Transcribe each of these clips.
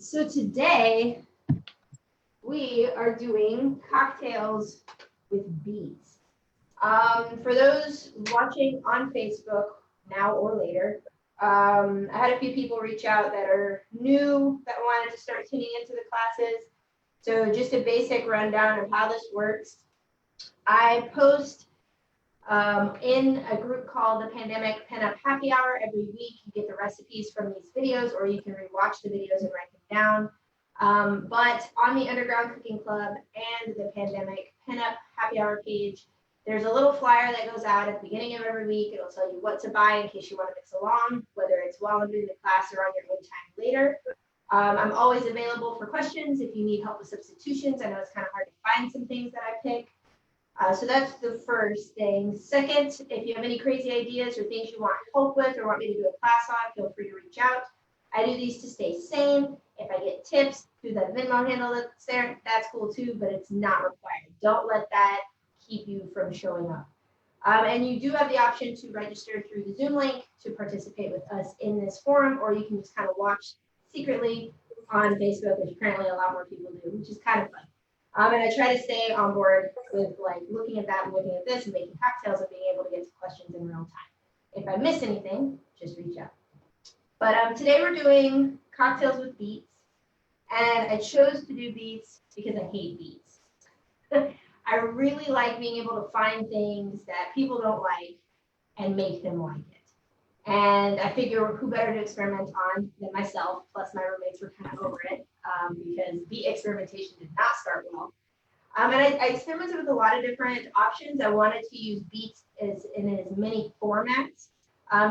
So today we are doing cocktails with beets. For those watching on Facebook now or later, I had a few people reach out that are new that wanted to start tuning into the classes. So just a basic rundown of how this works. I post in a group called the Pandemic Pinup Happy Hour every week. You get the recipes from these videos, or you can rewatch the videos and write them down. But on the Underground Cooking Club and the Pandemic Pinup Happy Hour page, there's a little flyer that goes out at the beginning of every week. It'll tell you what to buy in case you want to mix along, whether it's while I'm doing the class or on your own time later. I'm always available for questions if you need help with substitutions. I know it's kind of hard to find some things that I pick. So that's the first thing. Second, if you have any crazy ideas or things you want help with or want me to do a class on, feel free to reach out. I do these to stay sane. If I get tips through the Venmo handle that's there, that's cool too, but it's not required. Don't let that keep you from showing up. And you do have the option to register through the Zoom link to participate with us in this forum, or you can just kind of watch secretly on Facebook, which apparently a lot more people do, which is kind of fun. And I try to stay on board with like looking at that and looking at this and making cocktails and being able to get to questions in real time. If I miss anything, just reach out. But today we're doing cocktails with beets, and I chose to do beets because I hate beets. I really like being able to find things that people don't like and make them like it. And I figure who better to experiment on than myself, plus my roommates were kind of over it because beet experimentation did not start well. And I experimented with a lot of different options. I wanted to use beets in as many formats.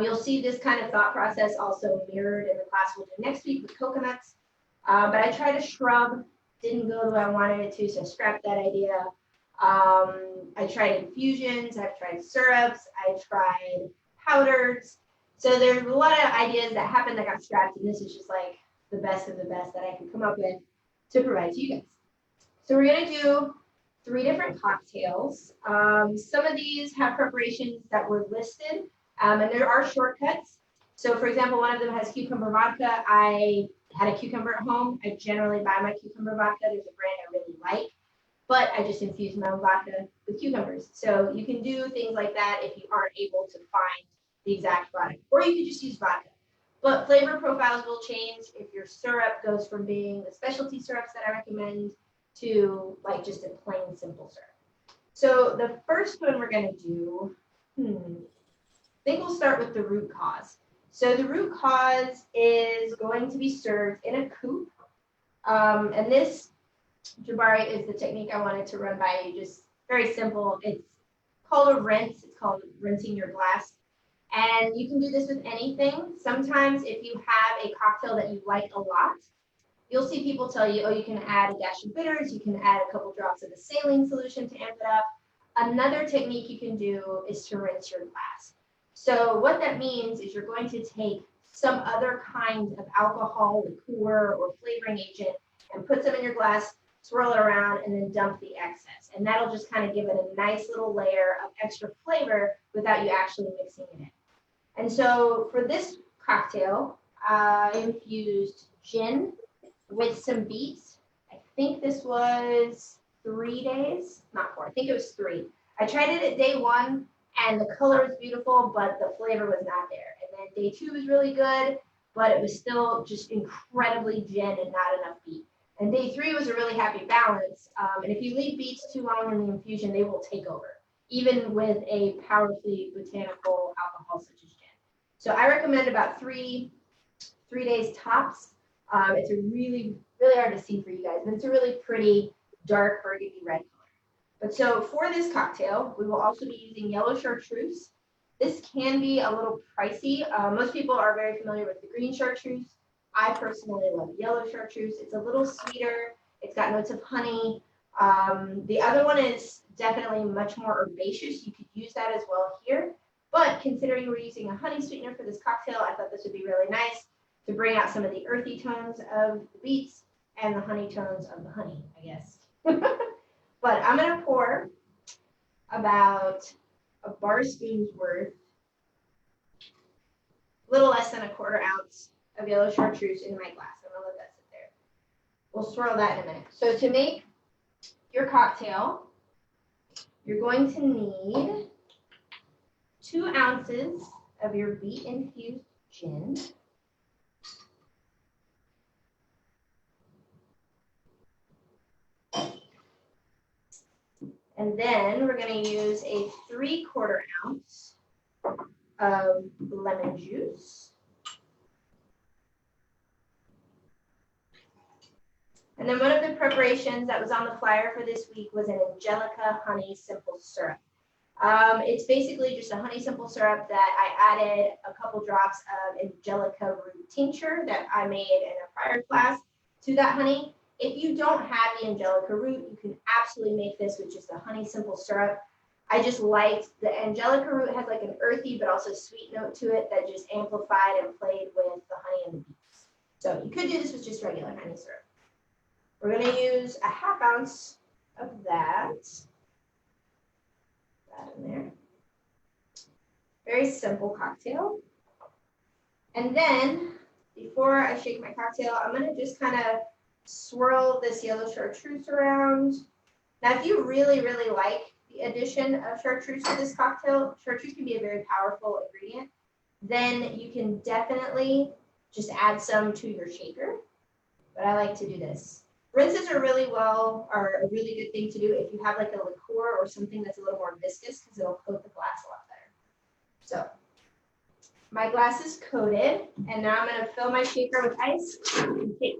You'll see this kind of thought process also mirrored in the class we'll do next week with coconuts. But I tried a shrub, didn't go the way I wanted it to, so I scrapped that idea. I tried infusions, I've tried syrups, I tried powders. So there's a lot of ideas that happened that got scrapped, and this is just like the best of the best that I could come up with to provide to you guys. So we're going to do 3 different cocktails. Some of these have preparations that were listed, and there are shortcuts. So for example, one of them has cucumber vodka. I had a cucumber at home. I generally buy my cucumber vodka. There's a brand I really like, but I just infuse my own vodka with cucumbers. So you can do things like that if you aren't able to find the exact product, or you could just use vodka. But flavor profiles will change if your syrup goes from being the specialty syrups that I recommend to like just a plain simple syrup. So the first one we're going to do, I think we'll start with the root cause. So the root cause is going to be served in a coupe. And this, Jabari, is the technique I wanted to run by you. Just very simple. It's called a rinse. It's called rinsing your glass. And you can do this with anything. Sometimes if you have a cocktail that you like a lot, you'll see people tell you, oh, you can add a dash of bitters, you can add a couple drops of the saline solution to amp it up. Another technique you can do is to rinse your glass. So what that means is you're going to take some other kind of alcohol, liqueur, or flavoring agent and put some in your glass, swirl it around, and then dump the excess. And that'll just kind of give it a nice little layer of extra flavor without you actually mixing it in. And so for this cocktail, I infused gin with some beets. I think this was 3 days, not 4, I think it was 3. I tried it at day 1 and the color was beautiful, but the flavor was not there. And then day 2 was really good, but it was still just incredibly gin and not enough beet. And day 3 was a really happy balance. And if you leave beets too long in the infusion, they will take over, even with a powerfully botanical alcohol such as gin. So I recommend about 3 days tops. It's a really hard to see for you guys, but it's a really pretty dark burgundy red color. But so for this cocktail, we will also be using yellow chartreuse. This can be a little pricey. Most people are very familiar with the green chartreuse. I personally love yellow chartreuse. It's a little sweeter. It's got notes of honey. The other one is definitely much more herbaceous. You could use that as well here. But considering we're using a honey sweetener for this cocktail, I thought this would be really nice to bring out some of the earthy tones of the beets and the honey tones of the honey, I guess. But I'm going to pour about a bar spoon's worth, a little less than a 1/4 ounce of yellow chartreuse into my glass. I'm going to let that sit there. we'll swirl that in a minute. So to make your cocktail, you're going to need 2 ounces of your beet infused gin. And then we're going to use a 3/4 ounce of lemon juice. And then one of the preparations that was on the flyer for this week was an Angelica honey simple syrup. It's basically just a honey simple syrup that I added a couple drops of Angelica root tincture that I made in a prior class to that honey. If you don't have the Angelica root, you can absolutely make this with just a honey simple syrup. I just liked the Angelica root has like an earthy but also sweet note to it that just amplified and played with the honey and the beets. So you could do this with just regular honey syrup. We're going to use a 1/2 ounce of that. That in there. Very simple cocktail. And then before I shake my cocktail, I'm going to just kind of swirl this yellow chartreuse around. Now, if you really, really like the addition of chartreuse to this cocktail, chartreuse can be a very powerful ingredient, then you can definitely just add some to your shaker. But I like to do this. Rinses are a really good thing to do if you have like a liqueur or something that's a little more viscous because it'll coat the glass a lot better. So my glass is coated, and now I'm going to fill my shaker with ice and take.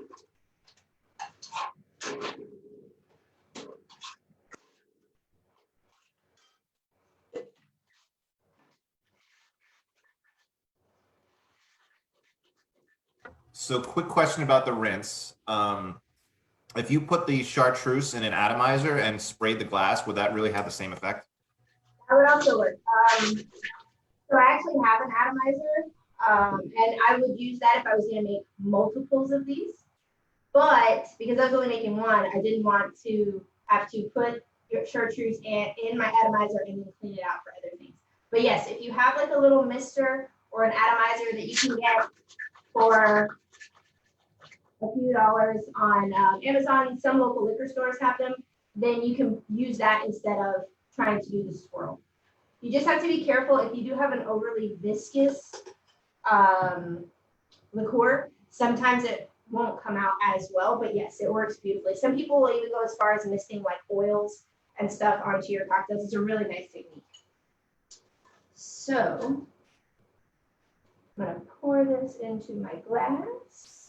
So quick question about the rinse. If you put the chartreuse in an atomizer and sprayed the glass, would that really have the same effect? That would also work. So I actually have an atomizer, and I would use that if I was going to make multiples of these. But because I was only making one, I didn't want to have to put your chartreuse in my atomizer and then clean it out for other things. But yes, if you have like a little mister or an atomizer that you can get for a few dollars on Amazon, some local liquor stores have them, then you can use that instead of trying to do the swirl. You just have to be careful if you do have an overly viscous liqueur, sometimes it won't come out as well, but yes, it works beautifully. Some people will even go as far as misting like oils and stuff onto your cocktails. It's a really nice technique. So I'm going to pour this into my glass.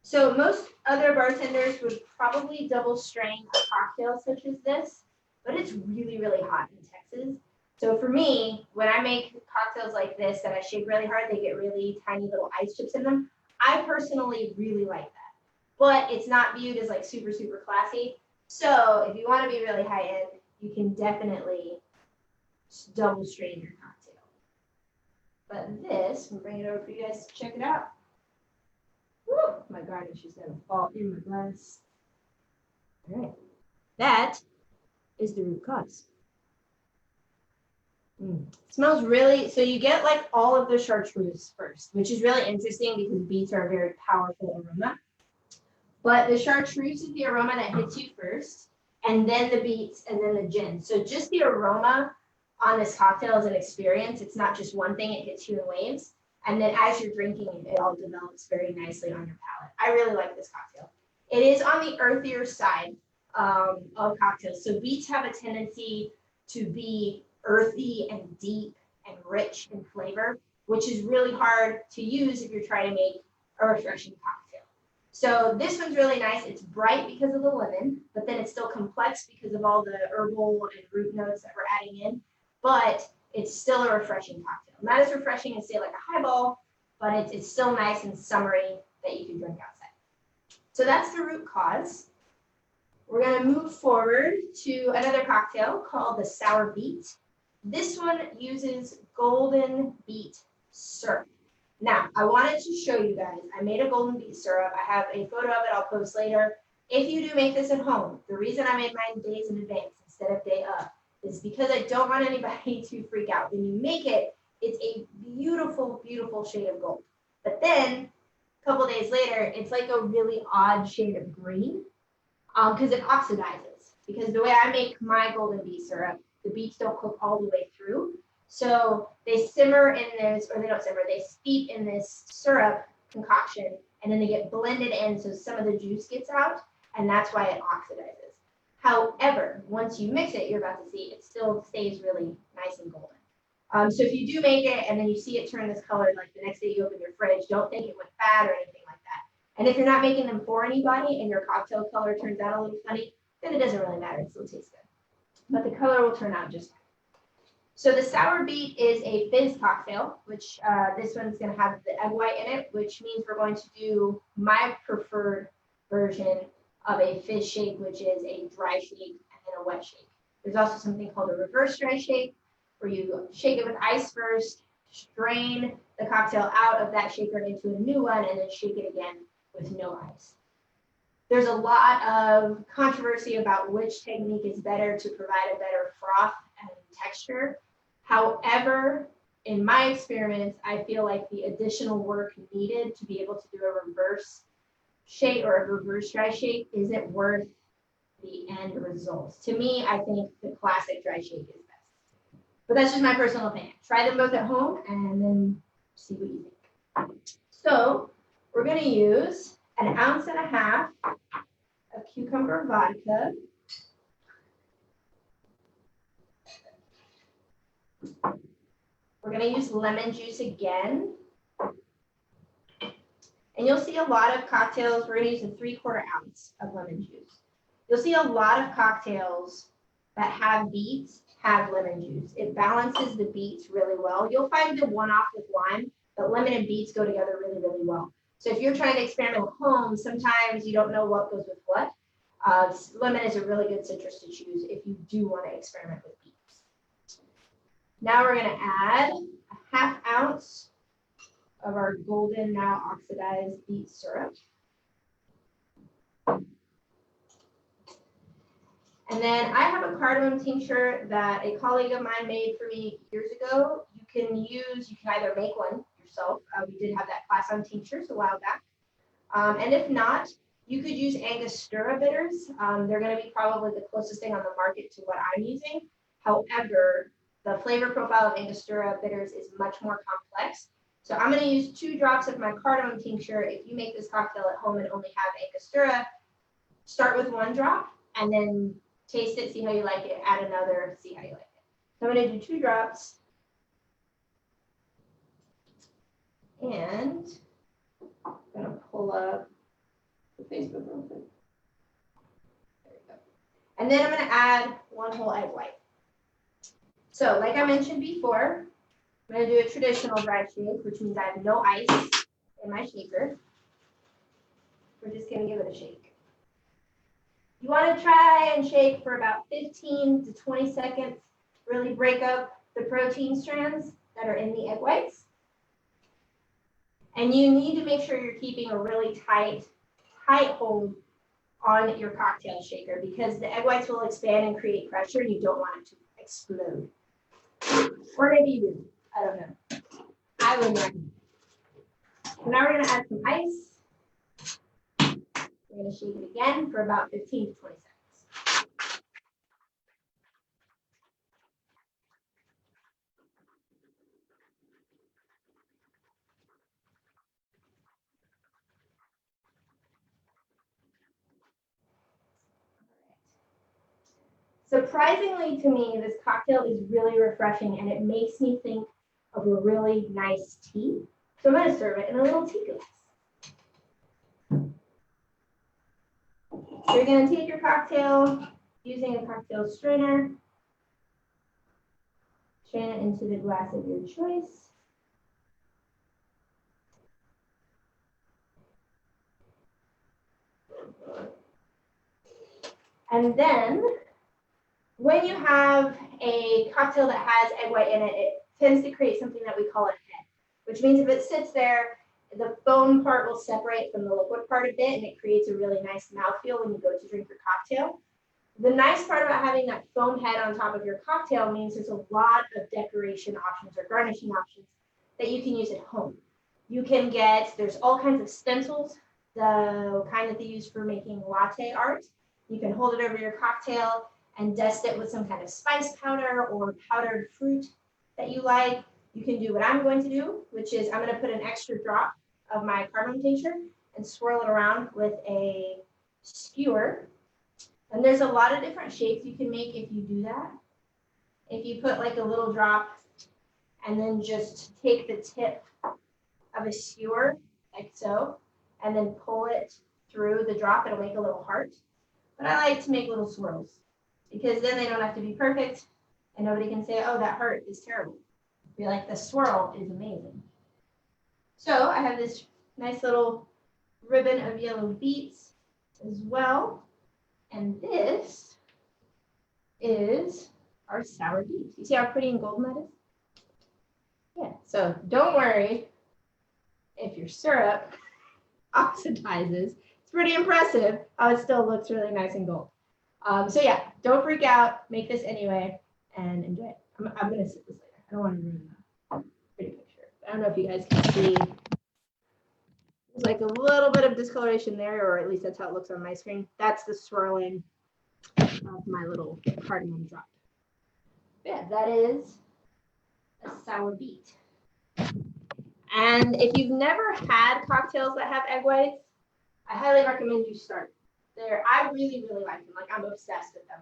So most other bartenders would probably double strain a cocktail such as this, but it's really, really hot in Texas. So for me, when I make cocktails like this that I shake really hard, they get really tiny little ice chips in them. I personally really like that, but it's not viewed as like super, super classy. So if you want to be really high end, you can definitely double strain your cocktail. But this, I'm bringing it over for you guys to check it out. Woo, my garnish is going to fall in my glass. All right. That is the root cause. Smells really, so you get like all of the chartreuse first, which is really interesting because beets are a very powerful aroma. But the chartreuse is the aroma that hits you first, and then the beets, and then the gin. So just the aroma on this cocktail is an experience. It's not just one thing, it hits you in waves. And then as you're drinking, it all develops very nicely on your palate. I really like this cocktail. It is on the earthier side of cocktails. So beets have a tendency to be earthy and deep and rich in flavor, which is really hard to use if you're trying to make a refreshing cocktail. So this one's really nice. It's bright because of the lemon, but then it's still complex because of all the herbal and root notes that we're adding in. But it's still a refreshing cocktail. Not as refreshing as, say, like a highball, but it's still nice and summery that you can drink outside. So that's the root cause. We're going to move forward to another cocktail called the sour beet. This one uses golden beet syrup. Now, I wanted to show you guys, I made a golden beet syrup. I have a photo of it I'll post later. If you do make this at home, the reason I made mine days in advance instead of day of is because I don't want anybody to freak out. When you make it, it's a beautiful, beautiful shade of gold. But then a couple days later, it's like a really odd shade of green because it oxidizes. Because the way I make my golden beet syrup, the beets don't cook all the way through. So they simmer in this, or they don't simmer, they steep in this syrup concoction, and then they get blended in so some of the juice gets out, and that's why it oxidizes. However, once you mix it, you're about to see it still stays really nice and golden. So if you do make it and then you see it turn this color, like the next day you open your fridge, don't think it went bad or anything like that. And if you're not making them for anybody and your cocktail color turns out a little funny, then it doesn't really matter. It still tastes good. But the color will turn out just fine. So the sour beet is a fizz cocktail, which this one's going to have the egg white in it, which means we're going to do my preferred version of a fizz shake, which is a dry shake and then a wet shake. There's also something called a reverse dry shake, where you shake it with ice first, strain the cocktail out of that shaker into a new one, and then shake it again with no ice. There's a lot of controversy about which technique is better to provide a better froth and texture. However, in my experiments, I feel like the additional work needed to be able to do a reverse shake or a reverse dry shake isn't worth the end results. To me, I think the classic dry shake is best. But that's just my personal opinion. Try them both at home and then see what you think. So we're going to use 1.5 ounces of cucumber vodka. We're going to use lemon juice again. And you'll see a lot of cocktails. We're going to use a 3/4 ounce of lemon juice. You'll see a lot of cocktails that have beets have lemon juice. It balances the beets really well. You'll find the one-off with lime, but lemon and beets go together really, really well. So if you're trying to experiment at home, sometimes you don't know what goes with what. Lemon is a really good citrus to choose if you do want to experiment with beets. Now we're going to add 1/2 ounce of our golden, now oxidized beet syrup. And then I have a cardamom tincture that a colleague of mine made for me years ago. You can either make one yourself. We did have that class on tinctures a while back. And if not, you could use Angostura bitters. They're going to be probably the closest thing on the market to what I'm using. However, the flavor profile of Angostura bitters is much more complex. So I'm going to use 2 drops of my cardamom tincture. If you make this cocktail at home and only have Angostura, start with 1 drop and then taste it, see how you like it, add another, see how you like it. So I'm going to do 2 drops. And I'm going to pull up the Facebook real quick. There we go. And then I'm going to add 1 whole egg white. So like I mentioned before, I'm going to do a traditional dry shake, which means I have no ice in my shaker. We're just going to give it a shake. You want to try and shake for about 15 to 20 seconds, really break up the protein strands that are in the egg whites. And you need to make sure you're keeping a really tight hold on your cocktail shaker because the egg whites will expand and create pressure and you don't want it to explode. Or maybe you do. I don't know. I wouldn't recommend it. So now we're going to add some ice. We're going to shake it again for about 15 to 20 seconds. Surprisingly to me, this cocktail is really refreshing and it makes me think of a really nice tea. So I'm going to serve it in a little tea glass. So you're going to take your cocktail using a cocktail strainer, strain it into the glass of your choice. And then when you have a cocktail that has egg white in it, it tends to create something that we call a head, which means if it sits there, the foam part will separate from the liquid part a bit, and it creates a really nice mouthfeel when you go to drink your cocktail. The nice part about having that foam head on top of your cocktail means there's a lot of decoration options or garnishing options that you can use at home. You can get, there's all kinds of stencils, the kind that they use for making latte art. You can hold it over your cocktail and dust it with some kind of spice powder or powdered fruit that you like. You can do what I'm going to do, which is I'm going to put an extra drop of my cardamom tincture and swirl it around with a skewer. And there's a lot of different shapes you can make if you do that. If you put like a little drop and then just take the tip of a skewer like so, and then pull it through the drop, it'll make a little heart. But I like to make little swirls because then they don't have to be perfect and nobody can say, oh, that heart is terrible. Be like, the swirl is amazing. So I have this nice little ribbon of yellow beets as well. And this is our sour beet. You see how pretty and golden that is? Yeah, so don't worry if your syrup oxidizes. It's pretty impressive how it still looks really nice and gold. So yeah, don't freak out. Make this anyway and enjoy it. I'm going to sip this later. I don't want to ruin the pretty picture. I don't know if you guys can see. There's like a little bit of discoloration there, or at least that's how it looks on my screen. That's the swirling of my little cardamom drop. Yeah, that is a sour beet. And if you've never had cocktails that have egg whites, I highly recommend you start. I really, really like them. Like, I'm obsessed with them.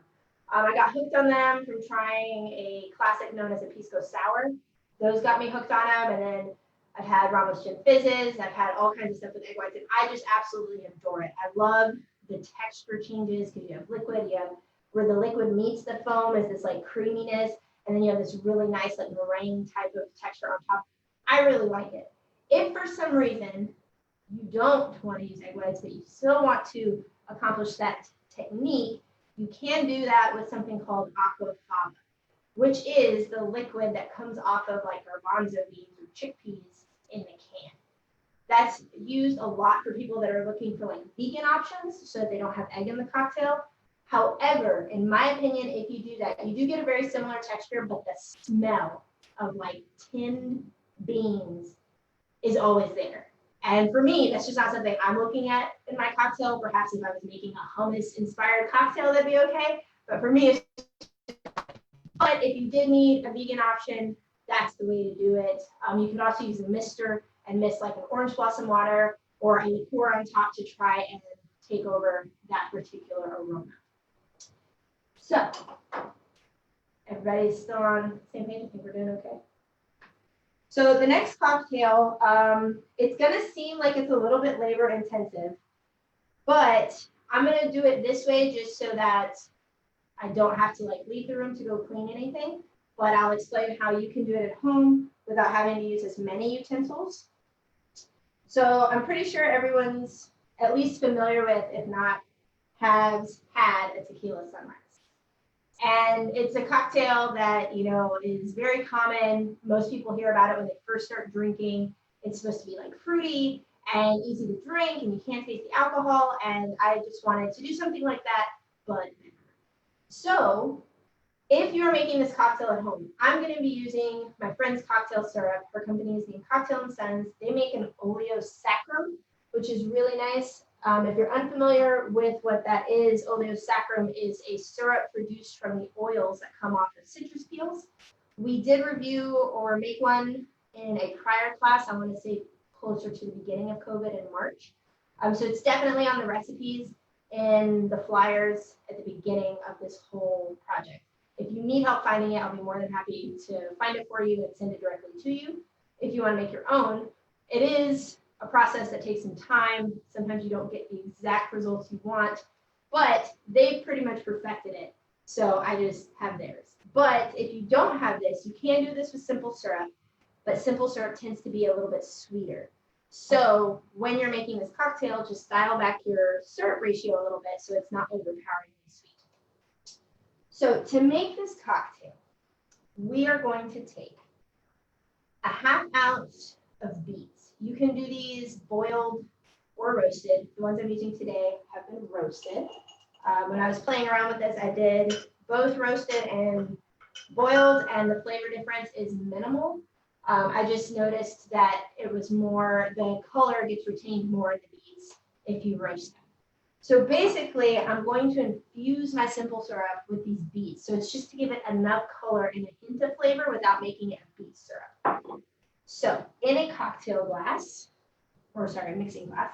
I got hooked on them from trying a classic known as a pisco sour. Those got me hooked on them, and then I've had Ramos Gin Fizzes. I've had all kinds of stuff with egg whites, and I just absolutely adore it. I love the texture changes because you have liquid. You have where the liquid meets the foam is this like creaminess, and then you have this really nice like meringue type of texture on top. I really like it. If for some reason you don't want to use egg whites, but you still want to accomplish that technique, you can do that with something called aquafaba, which is the liquid that comes off of like garbanzo beans or chickpeas in the can. That's used a lot for people that are looking for like vegan options so that they don't have egg in the cocktail. However, in my opinion, if you do that, you do get a very similar texture, but the smell of like tinned beans is always there. And for me, that's just not something I'm looking at in my cocktail. Perhaps if I was making a hummus-inspired cocktail, that'd be okay. But for me, but if you did need a vegan option, that's the way to do it. You could also use a mister and mist like an orange blossom water or a liqueur on top to try and take over that particular aroma. So, everybody's still on the same page? I think we're doing okay. So the next cocktail, it's going to seem like it's a little bit labor intensive, but I'm going to do it this way just so that I don't have to like leave the room to go clean anything, but I'll explain how you can do it at home without having to use as many utensils. So I'm pretty sure everyone's at least familiar with, if not has had, a tequila sunrise. And it's a cocktail that, you know, is very common. Most people hear about it when they first start drinking. It's supposed to be like fruity and easy to drink, and you can't taste the alcohol. And I just wanted to do something like that, but better. So if you're making this cocktail at home, I'm going to be using my friend's cocktail syrup. Her company is named Cocktail and Sons. They make an oleo sacrum, which is really nice. If you're unfamiliar with what that is, oleo sacrum is a syrup produced from the oils that come off of citrus peels. We did review or make one in a prior class, I want to say closer to the beginning of COVID in March. So it's definitely on the recipes and the flyers at the beginning of this whole project. If you need help finding it, I'll be more than happy to find it for you and send it directly to you. If you want to make your own, it is a process that takes some time. Sometimes you don't get the exact results you want, but they've pretty much perfected it. So I just have theirs. But if you don't have this, you can do this with simple syrup, but simple syrup tends to be a little bit sweeter. So when you're making this cocktail, just dial back your syrup ratio a little bit so it's not overpoweringly sweet. So to make this cocktail, we are going to take a ½ ounce of beets. You can do these boiled or roasted. The ones I'm using today have been roasted. When I was playing around with this, I did both roasted and boiled, and the flavor difference is minimal. I just noticed that it was more, the color gets retained more in the beets if you roast them. So basically, I'm going to infuse my simple syrup with these beets. So it's just to give it enough color and a hint of flavor without making it a beet syrup. So in a cocktail glass, or sorry, a mixing glass,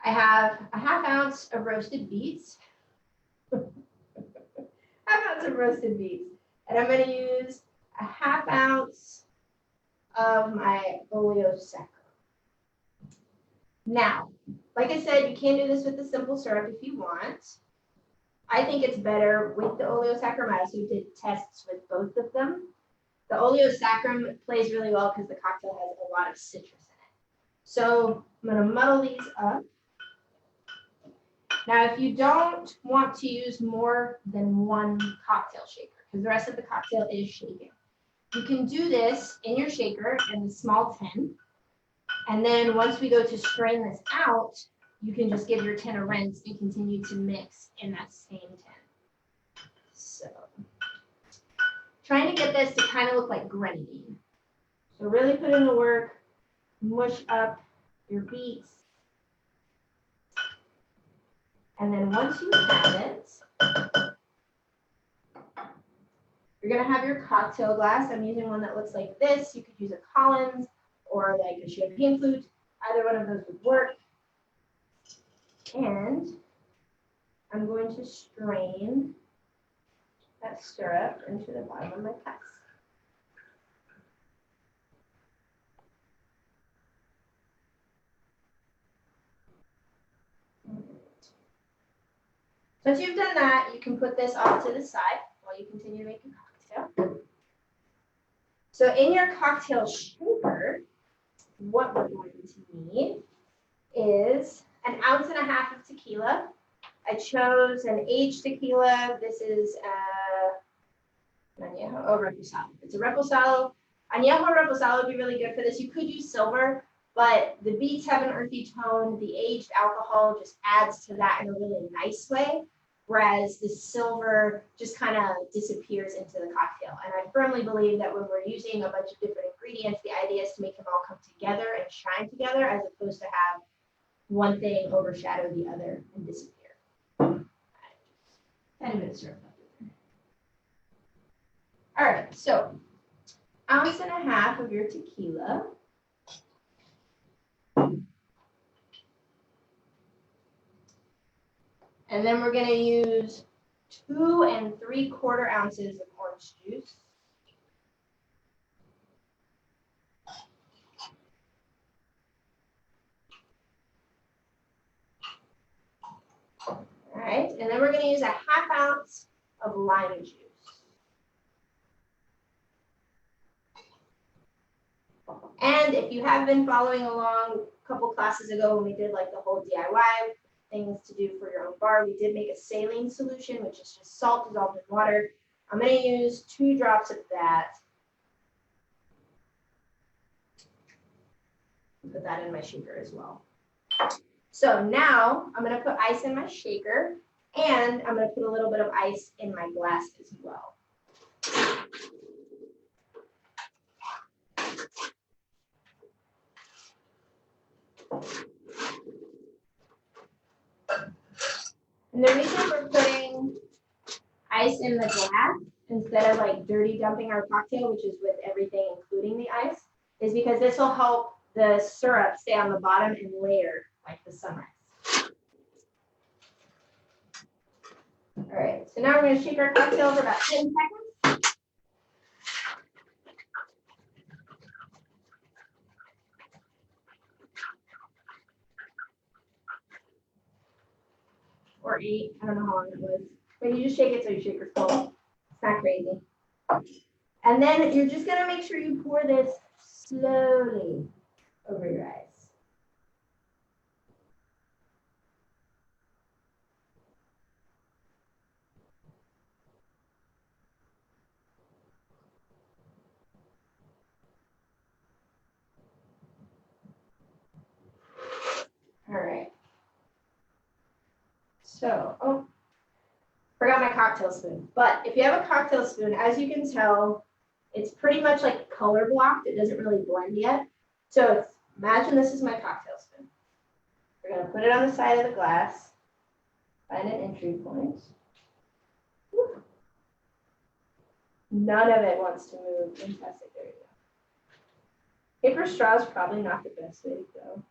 I have a half ounce of roasted beets. Half ounce of roasted beets. And I'm going to use a half ounce of my oleosaccharum. Now, like I said, you can do this with the simple syrup if you want. I think it's better with the oleosaccharum. I also did tests with both of them. The oleosaccharum plays really well because the cocktail has a lot of citrus in it. So I'm going to muddle these up. Now, if you don't want to use more than one cocktail shaker, because the rest of the cocktail is shaken, you can do this in your shaker in the small tin. And then once we go to strain this out, you can just give your tin a rinse and continue to mix in that same tin. So, trying to get this to kind of look like grenadine. So really put in the work, mush up your beets. And then once you have it, you're gonna have your cocktail glass. I'm using one that looks like this. You could use a Collins or like a champagne flute. Either one of those would work. And I'm going to strain that syrup into the bottom of my glass. Once you've done that, you can put this off to the side while you continue to make a cocktail. So in your cocktail shaker, what we're going to need is 1.5 ounces of tequila. I chose an aged tequila. This is Añejo Reposado. It's a Reposado. Añejo Reposado would be really good for this. You could use silver, but the beets have an earthy tone. The aged alcohol just adds to that in a really nice way, whereas the silver just kind of disappears into the cocktail. And I firmly believe that when we're using a bunch of different ingredients, the idea is to make them all come together and shine together as opposed to have one thing overshadow the other and disappear. 10 minutes syrup. All right, so 1.5 ounces of your tequila. And then we're going to use 2 3/4 ounces of orange juice. All right, and then we're going to use 1/2 ounce of lime juice. And if you have been following along a couple classes ago when we did like the whole DIY things to do for your own bar, we did make a saline solution, which is just salt dissolved in water. I'm going to use 2 drops of that. Put that in my shaker as well. So now I'm going to put ice in my shaker, and I'm going to put a little bit of ice in my glass as well. And the reason we're putting ice in the glass instead of like dirty dumping our cocktail, which is with everything including the ice, is because this will help the syrup stay on the bottom and layer like the sunrise. All right, so now we're going to shake our cocktail for about 10 seconds. Or 8, I don't know how long it was. But you just shake it so your shaker's full. It's not crazy. And then you're just going to make sure you pour this slowly over your eyes. All right. So, oh, forgot my cocktail spoon. But if you have a cocktail spoon, as you can tell, it's pretty much like color blocked. It doesn't really blend yet. So imagine this is my cocktail spoon. We're going to put it on the side of the glass. Find an entry point. Whew. None of it wants to move. Fantastic. There you go. Paper straw is probably not the best way to go.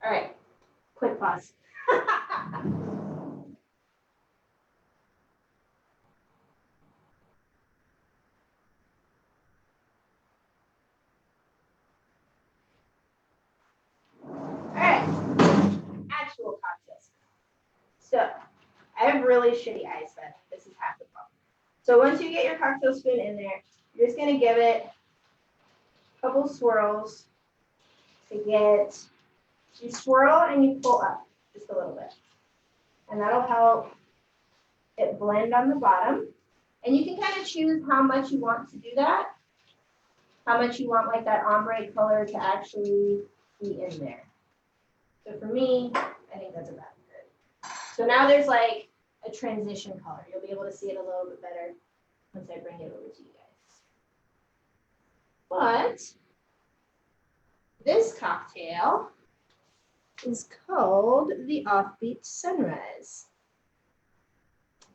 All right. Quick pause. Alright, actual cocktails. So, I have really shitty eyes, but this is half the problem. So once you get your cocktail spoon in there, you're just going to give it a couple swirls to get, you swirl and you pull up just a little bit. And that'll help it blend on the bottom. And you can kind of choose how much you want to do that, how much you want like that ombre color to actually be in there. So for me, I think that's about good. So now there's like a transition color. You'll be able to see it a little bit better once I bring it over to you guys. But this cocktail is called the Offbeet Sunrise.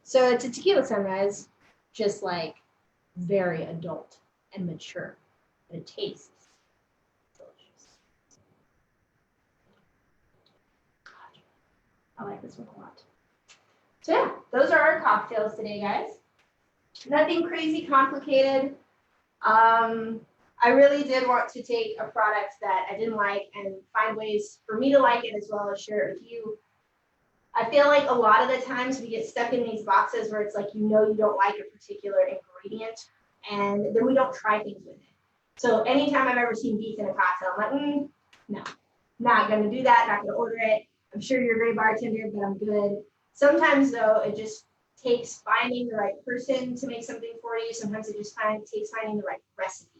So it's a tequila sunrise, just like very adult and mature. And it tastes delicious. I like this one a lot. So yeah, those are our cocktails today, guys. Nothing crazy complicated. I really did want to take a product that I didn't like and find ways for me to like it as well as share it with you. I feel like a lot of the times we get stuck in these boxes where it's like, you know, you don't like a particular ingredient and then we don't try things with it. So anytime I've ever seen beets in a cocktail, I'm like, no, not going to do that, not going to order it. I'm sure you're a great bartender, but I'm good. Sometimes though, it just takes finding the right person to make something for you. Sometimes it just takes finding the right recipe.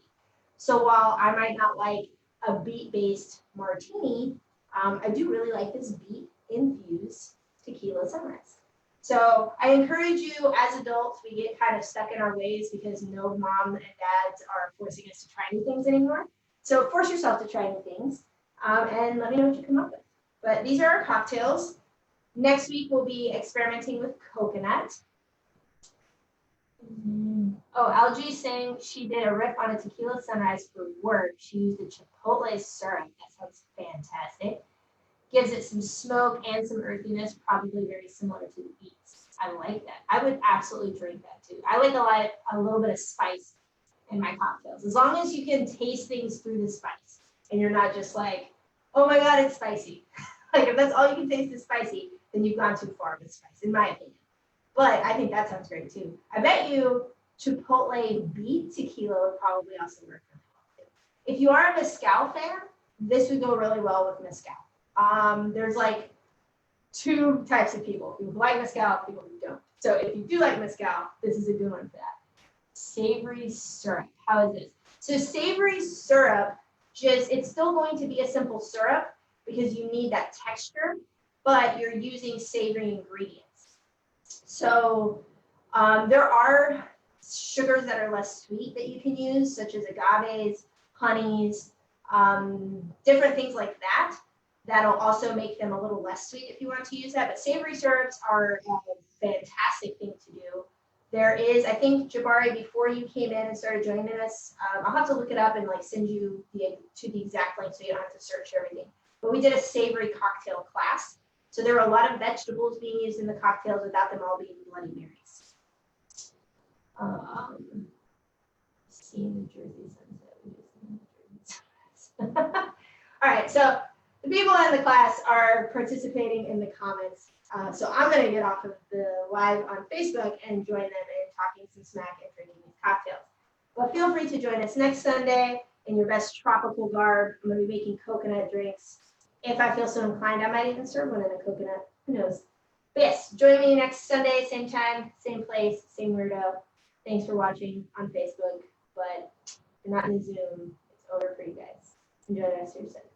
So while I might not like a beet-based martini, I do really like this beet-infused tequila sunrise. So I encourage you as adults, we get kind of stuck in our ways because no mom and dads are forcing us to try new things anymore. So force yourself to try new things and let me know what you come up with. But these are our cocktails. Next week, we'll be experimenting with coconut. Oh, Algie's saying she did a rip on a tequila sunrise for work. She used a chipotle syrup. That sounds fantastic. Gives it some smoke and some earthiness, probably very similar to the beets. I like that. I would absolutely drink that too. I like a little bit of spice in my cocktails. As long as you can taste things through the spice and you're not just like, oh my God, it's spicy. Like if that's all you can taste is spicy, then you've gone too far with spice, in my opinion. But I think that sounds great too. I bet you chipotle beet tequila would probably also work really well too. If you are a mezcal fan, this would go really well with mezcal. There's like two types of people who like mezcal, people who don't. So if you do like mezcal, this is a good one for that. Savory syrup. How is this? So savory syrup, it's still going to be a simple syrup because you need that texture, but you're using savory ingredients. So there are sugars that are less sweet that you can use, such as agaves, honeys, different things like that. That'll also make them a little less sweet if you want to use that. But savory syrups are a fantastic thing to do. There is, I think, Jabari, before you came in and started joining us, I'll have to look it up and like send you to the exact link so you don't have to search everything. But we did a savory cocktail class. So there were a lot of vegetables being used in the cocktails without them all being Bloody Marys. Seeing the Jersey sunset. All right, so the people in the class are participating in the comments. So I'm going to get off of the live on Facebook and join them in talking some smack and drinking these cocktails. But feel free to join us next Sunday in your best tropical garb. I'm going to be making coconut drinks. If I feel so inclined, I might even serve one in a coconut. Who knows? But yes, join me next Sunday, same time, same place, same weirdo. Thanks for watching on Facebook. But if you're not in Zoom, it's over for you guys. Enjoy the rest of your Sunday.